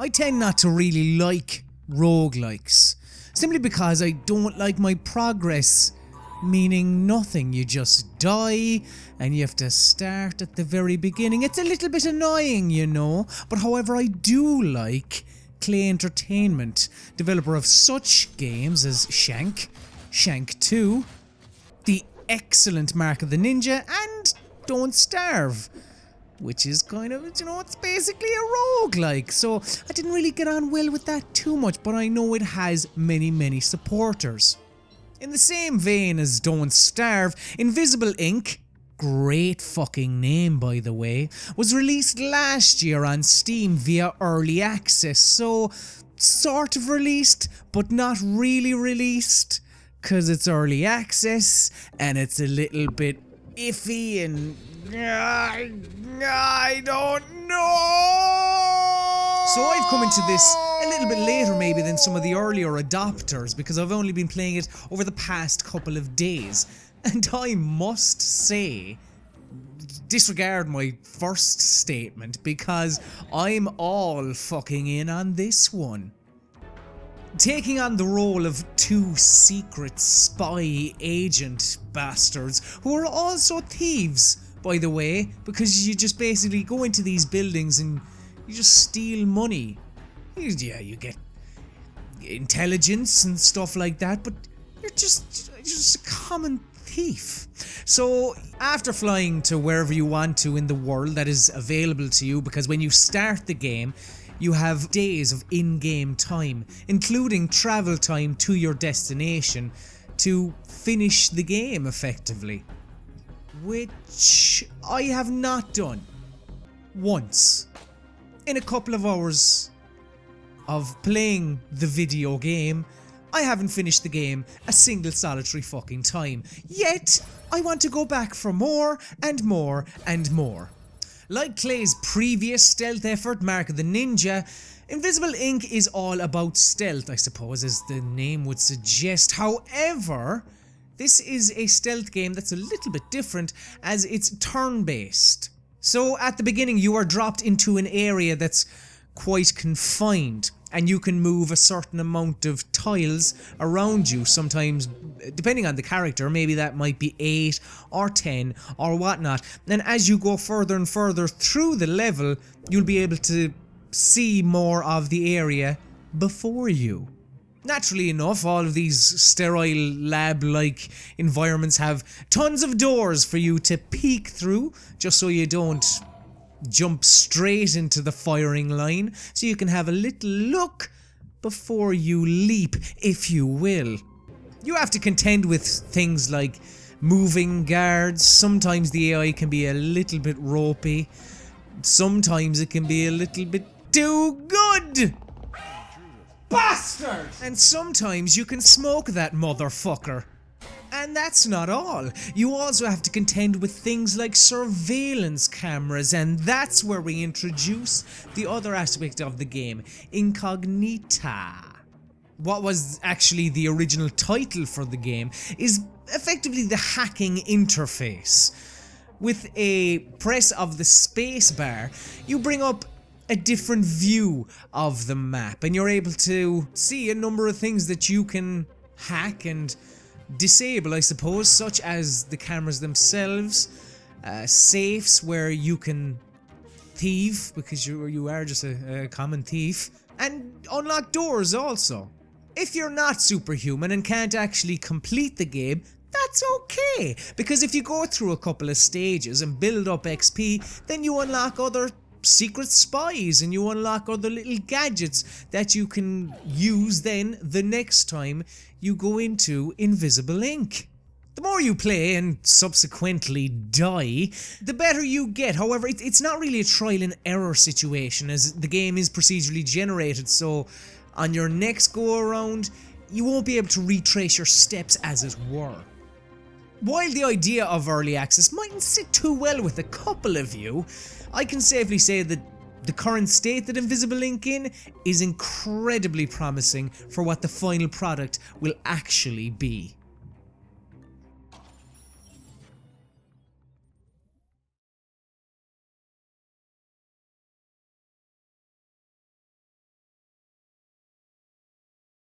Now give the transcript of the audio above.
I tend not to really like roguelikes, simply because I don't like my progress meaning nothing. You just die and you have to start at the very beginning. It's a little bit annoying, you know, but however I do like Klei Entertainment, developer of such games as Shank 2, the excellent Mark of the Ninja, and Don't Starve, which is kind of, you know, it's basically a roguelike. So I didn't really get on well with that too much, but I know it has many supporters. In the same vein as Don't Starve, Invisible Ink, great fucking name by the way, was released last year on Steam via early access, so sort of released, but not really released, cause it's early access, and it's a little bit iffy and I don't know. So I've come into this a little bit later maybe than some of the earlier adopters, because I've only been playing it over the past couple of days. And I must say, disregard my first statement, because I'm all fucking in on this one. Taking on the role of two secret spy agent bastards, who are also thieves, by the way, because you just basically go into these buildings and you just steal money. Yeah, you get intelligence and stuff like that, but you're just a common thief. So after flying to wherever you want to in the world that is available to you, because when you start the game you have days of in-game time, including travel time to your destination to finish the game effectively, which I have not done once. In a couple of hours of playing the video game, I haven't finished the game a single solitary fucking time. Yet, I want to go back for more and more and more. Like Klei's previous stealth effort, Mark of the Ninja, Invisible Ink is all about stealth, I suppose, as the name would suggest. However, this is a stealth game that's a little bit different, as it's turn-based. So at the beginning you are dropped into an area that's quite confined, and you can move a certain amount of tiles around you. Sometimes, depending on the character, maybe that might be 8 or 10 or whatnot. And as you go further and further through the level, you'll be able to see more of the area before you. Naturally enough, all of these sterile lab-like environments have tons of doors for you to peek through, just so you don't jump straight into the firing line, so you can have a little look before you leap, if you will. You have to contend with things like moving guards. Sometimes the AI can be a little bit ropey, sometimes it can be a little bit too good. Bastard! And sometimes you can smoke that motherfucker. And that's not all. You also have to contend with things like surveillance cameras, and that's where we introduce the other aspect of the game, Incognita. What was actually the original title for the game is effectively the hacking interface. With a press of the space bar, you bring up a different view of the map, and you're able to see a number of things that you can hack and disable, I suppose, such as the cameras themselves, safes where you can thieve, because you are just a common thief, and unlock doors also. If you're not superhuman and can't actually complete the game, that's okay, because if you go through a couple of stages and build up XP, then you unlock other secret spies and you unlock other little gadgets that you can use then the next time you go into Invisible Ink. The more you play and subsequently die, the better you get. However, it's not really a trial and error situation, as the game is procedurally generated, so on your next go around you won't be able to retrace your steps, as it were. While the idea of early access mightn't sit too well with a couple of you, I can safely say that the current state that Invisible Ink in is incredibly promising for what the final product will actually be.